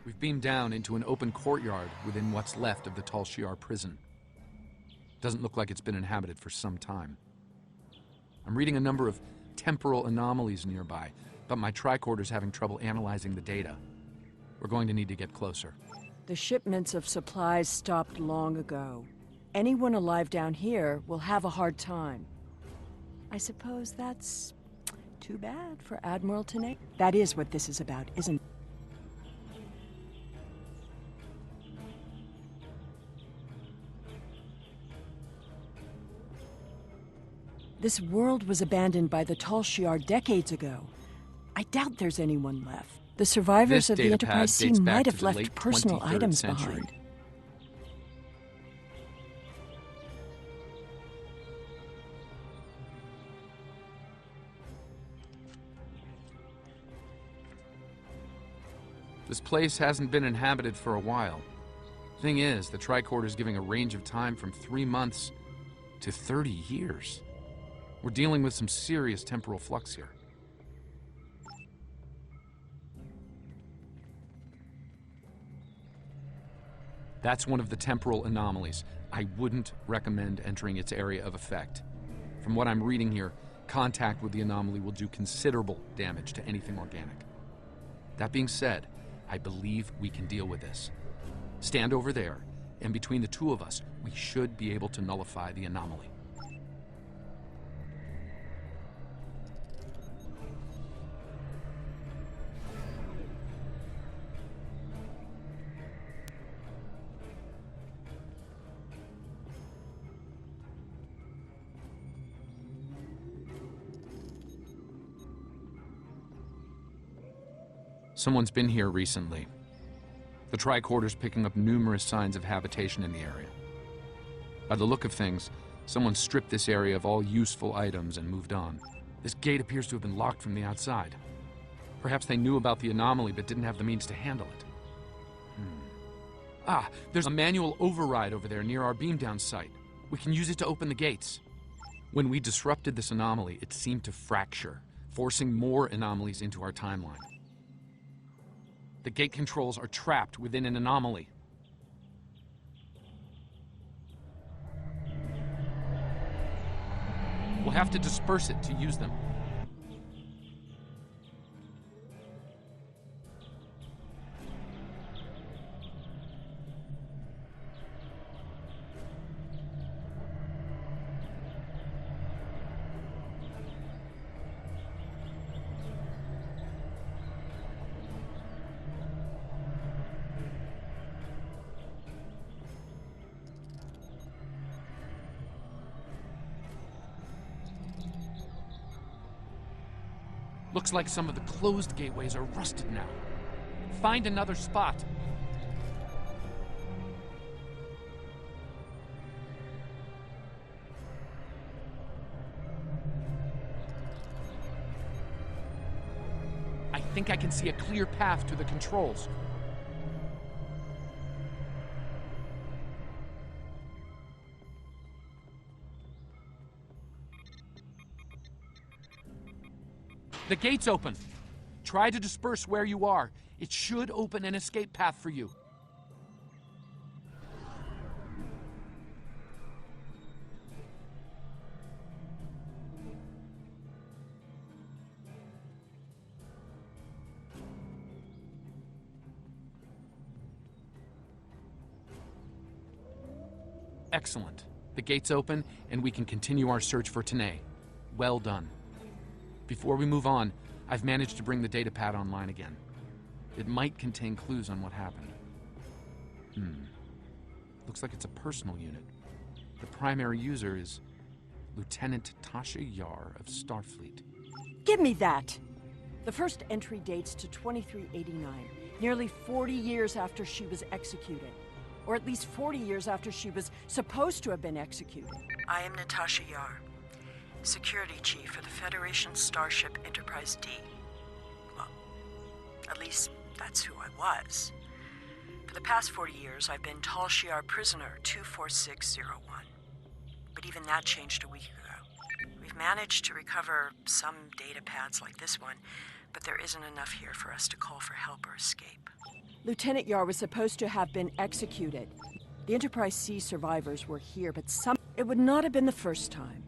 We've beamed down into an open courtyard within what's left of the Tal Shiar prison. Doesn't look like it's been inhabited for some time. I'm reading a number of temporal anomalies nearby, but my tricorder's having trouble analyzing the data. We're going to need to get closer. The shipments of supplies stopped long ago. Anyone alive down here will have a hard time. I suppose that's too bad for Admiral Tenay. That is what this is about, isn't it? This world was abandoned by the Tal Shiar decades ago. I doubt there's anyone left. The survivors of the Enterprise C might have left personal items behind. This place hasn't been inhabited for a while. Thing is, the tricorder's giving a range of time from 3 months to 30 years. We're dealing with some serious temporal flux here. That's one of the temporal anomalies. I wouldn't recommend entering its area of effect. From what I'm reading here, contact with the anomaly will do considerable damage to anything organic. That being said, I believe we can deal with this. Stand over there, and between the two of us, we should be able to nullify the anomaly. Someone's been here recently. The tricorder's picking up numerous signs of habitation in the area. By the look of things, someone stripped this area of all useful items and moved on. This gate appears to have been locked from the outside. Perhaps they knew about the anomaly but didn't have the means to handle it. Ah, there's a manual override over there near our beam-down site. We can use it to open the gates. When we disrupted this anomaly, it seemed to fracture, forcing more anomalies into our timeline. The gate controls are trapped within an anomaly. We'll have to disperse it to use them. Looks like some of the closed gateways are rusted now. Find another spot. I think I can see a clear path to the controls. The gate's open. Try to disperse where you are. It should open an escape path for you. Excellent. The gate's open, and we can continue our search for Tenay. Well done. Before we move on, I've managed to bring the datapad online again. It might contain clues on what happened. Looks like it's a personal unit. The primary user is Lieutenant Tasha Yar of Starfleet. Give me that! The first entry dates to 2389, nearly 40 years after she was executed. Or at least 40 years after she was supposed to have been executed. I am Natasha Yar, Security Chief for the Federation Starship Enterprise D. Well, at least that's who I was. For the past 40 years, I've been Tal Shiar Prisoner 24601. But even that changed a week ago. We've managed to recover some data pads like this one, but there isn't enough here for us to call for help or escape. Lieutenant Yar was supposed to have been executed. The Enterprise C survivors were here, but it would not have been the first time.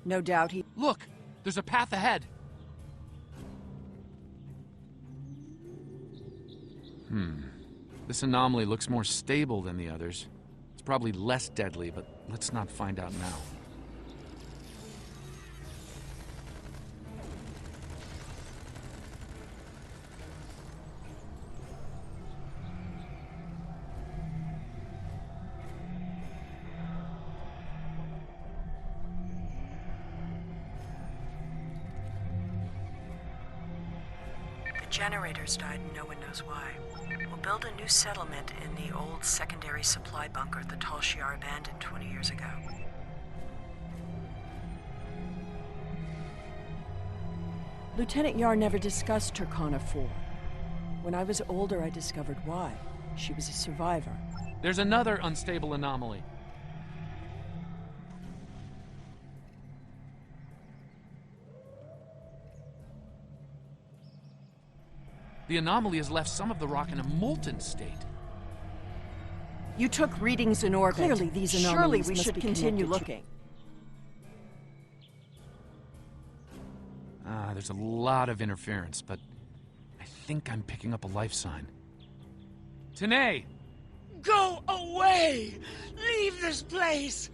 No doubt he... Look! There's a path ahead! This anomaly looks more stable than the others. It's probably less deadly, but let's not find out now. The generators died and no one knows why. We'll build a new settlement in the old secondary supply bunker the Tal Shiar abandoned 20 years ago. Lieutenant Yar never discussed Turkana 4. When I was older, I discovered why. She was a survivor. There's another unstable anomaly. The anomaly has left some of the rock in a molten state. You took readings in orbit. Clearly, these anomalies Surely we should continue looking. There's a lot of interference, but I think I'm picking up a life sign. Tanae! Go away! Leave this place!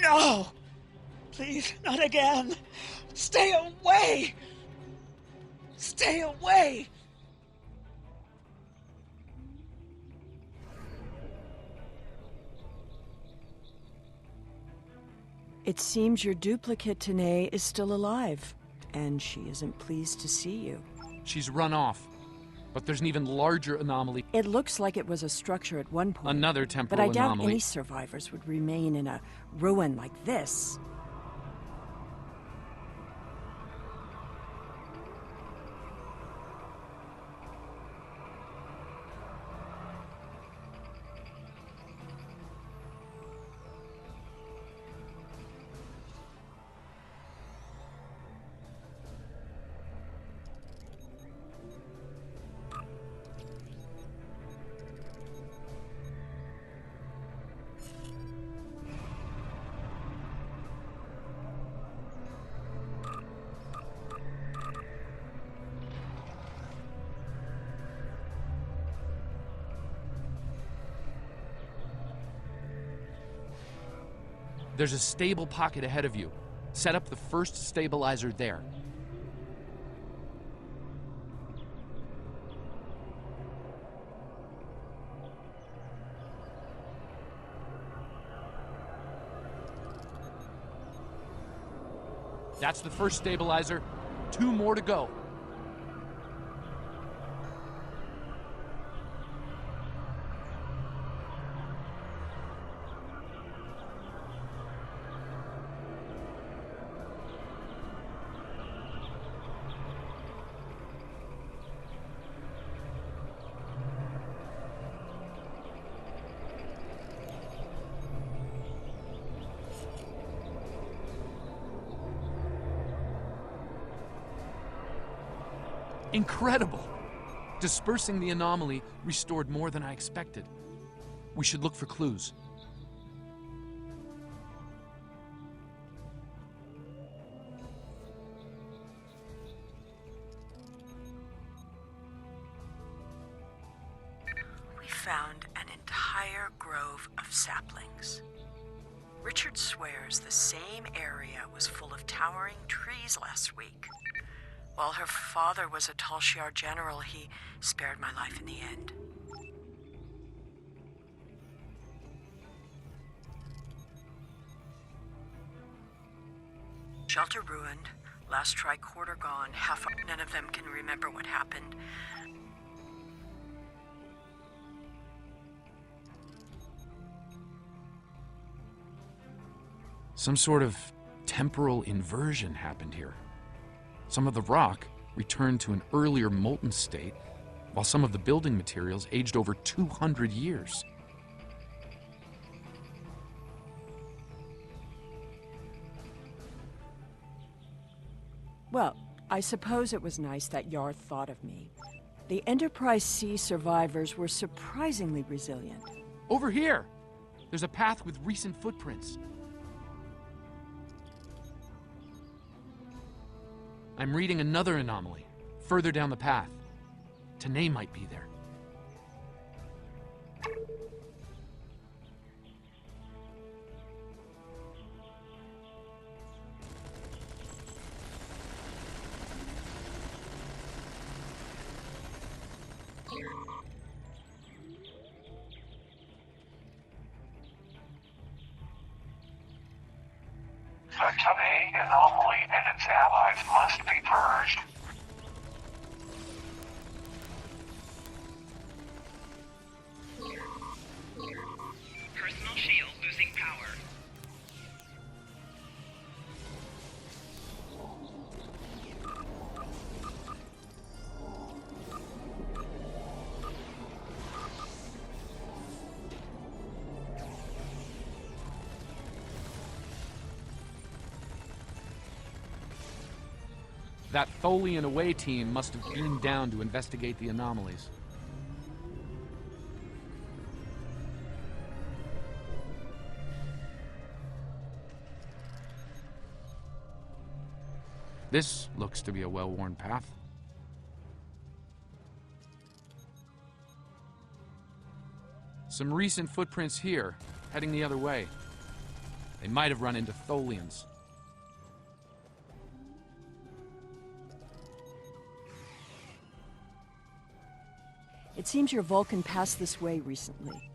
No! Please, not again! Stay away! Stay away! It seems your duplicate, Tanae, is still alive, and she isn't pleased to see you. She's run off, but there's an even larger anomaly. It looks like it was a structure at one point. Another temporal anomaly. But I doubt anomaly. any survivors would remain in a ruin like this. There's a stable pocket ahead of you. Set up the first stabilizer there. That's the first stabilizer. 2 more to go. Incredible! Dispersing the anomaly restored more than I expected. We should look for clues. We found an entire grove of saplings. Richard swears the same area was full of towering trees last week. While her father was a Tal Shiar general, he spared my life in the end. Shelter ruined. Last tricorder gone. None of them can remember what happened. Some sort of temporal inversion happened here. Some of the rock returned to an earlier molten state, while some of the building materials aged over 200 years. Well, I suppose it was nice that Yar thought of me. The Enterprise C survivors were surprisingly resilient. Over here! There's a path with recent footprints. I'm reading another anomaly, further down the path. Tanae might be there. The Tanae anomaly and its allies must be purged. Personal shield losing power. That Tholian away team must have beamed down to investigate the anomalies. This looks to be a well-worn path. Some recent footprints here, heading the other way. They might have run into Tholians. It seems your Vulcan passed this way recently.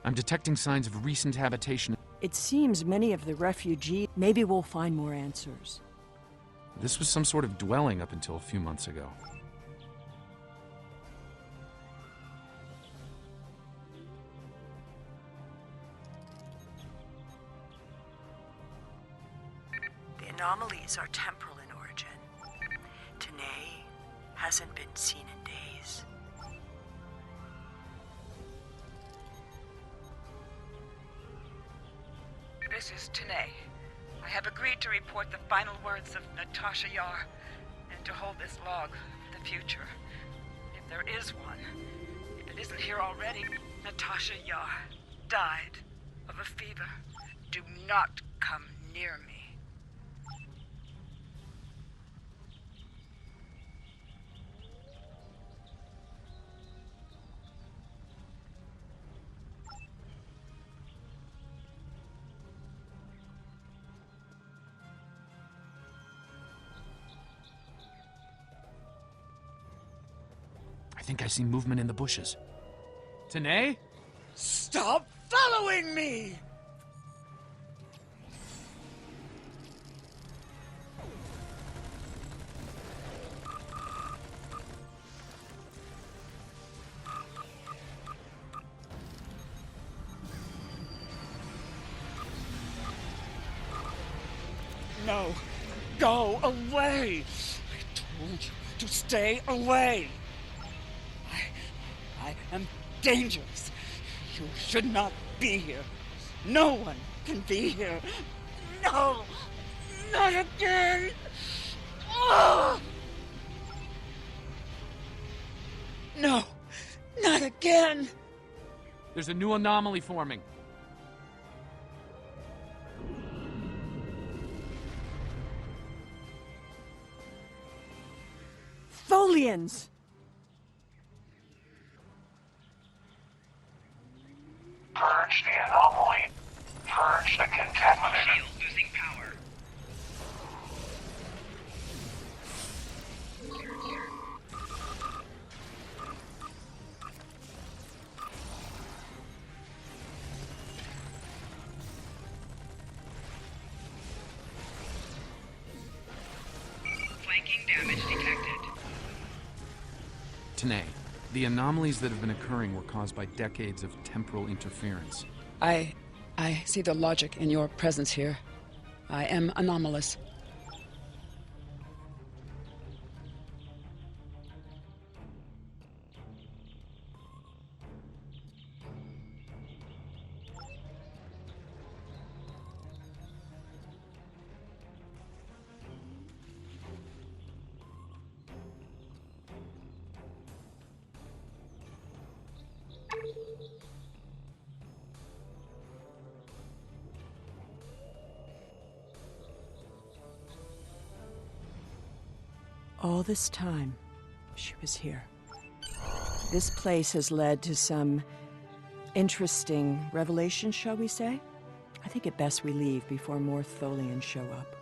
I'm detecting signs of recent habitation. It seems many of the refugees... Maybe we'll find more answers. This was some sort of dwelling up until a few months ago. The anomalies are temporal in origin. Tanae hasn't been seen in days. This is Tanae. I have agreed to report the final words of Natasha Yar and to hold this log for the future. If there is one, if it isn't here already, Natasha Yar died of a fever. Do not come near me. I think I see movement in the bushes. Tanae? Stop following me! No, go away! I told you to stay away! I am dangerous. You should not be here. No one can be here. No! Not again! Oh! No! Not again! There's a new anomaly forming. Tholians! Purge the anomaly. Purge the contaminant. Shield losing power. Tanae, the anomalies that have been occurring were caused by decades of temporal interference. I see the logic in your presence here. I am anomalous. All this time, she was here. This place has led to some interesting revelations, shall we say? I think it best we leave before more Tholians show up.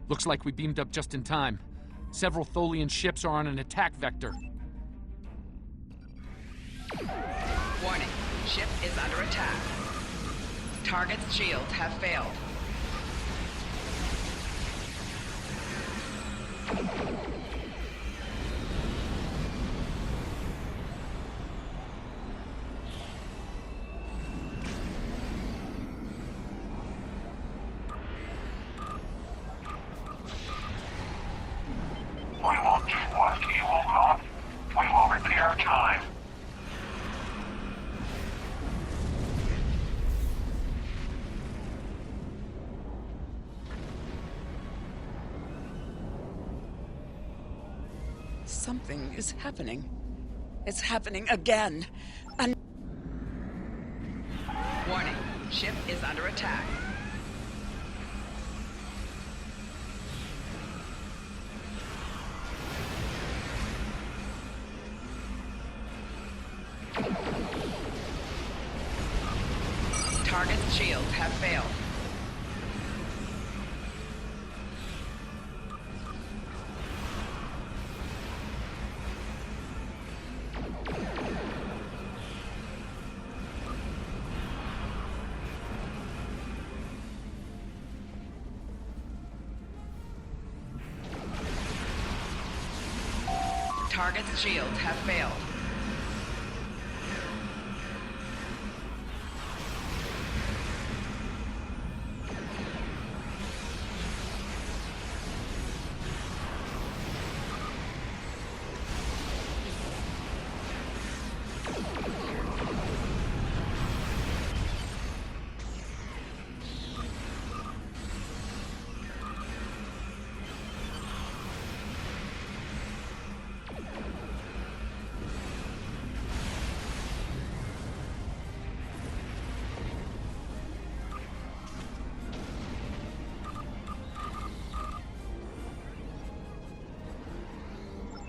Looks like we beamed up just in time. Several Tholian ships are on an attack vector. Warning. Ship is under attack. Target's shields have failed. We won't do what you will not. We will repair time. Something is happening. It's happening again. Warning. Ship is under attack. Target's shields have failed. Target's shields have failed.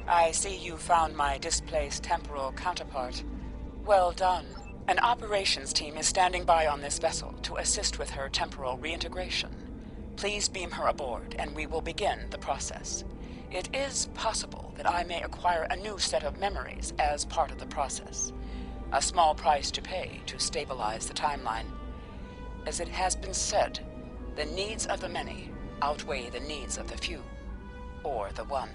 I see you found my displaced temporal counterpart. Well done. An operations team is standing by on this vessel to assist with her temporal reintegration. Please beam her aboard, and we will begin the process. It is possible that I may acquire a new set of memories as part of the process. A small price to pay to stabilize the timeline. As it has been said, the needs of the many outweigh the needs of the few, or the one.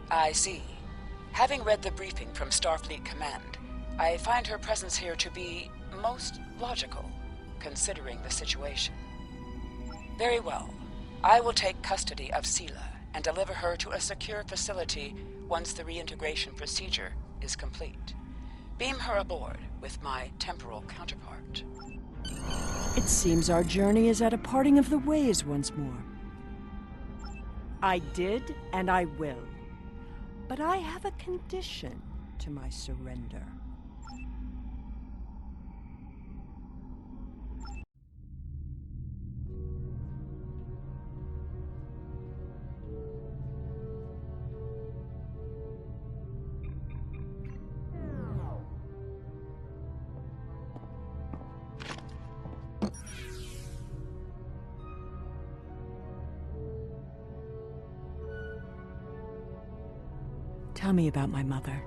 I see. Having read the briefing from Starfleet Command, I find her presence here to be most logical, considering the situation. Very well. I will take custody of Sela and deliver her to a secure facility once the reintegration procedure is complete. Beam her aboard with my temporal counterpart. It seems our journey is at a parting of the ways once more. I did, and I will. But I have a condition to my surrender. Tell me about my mother.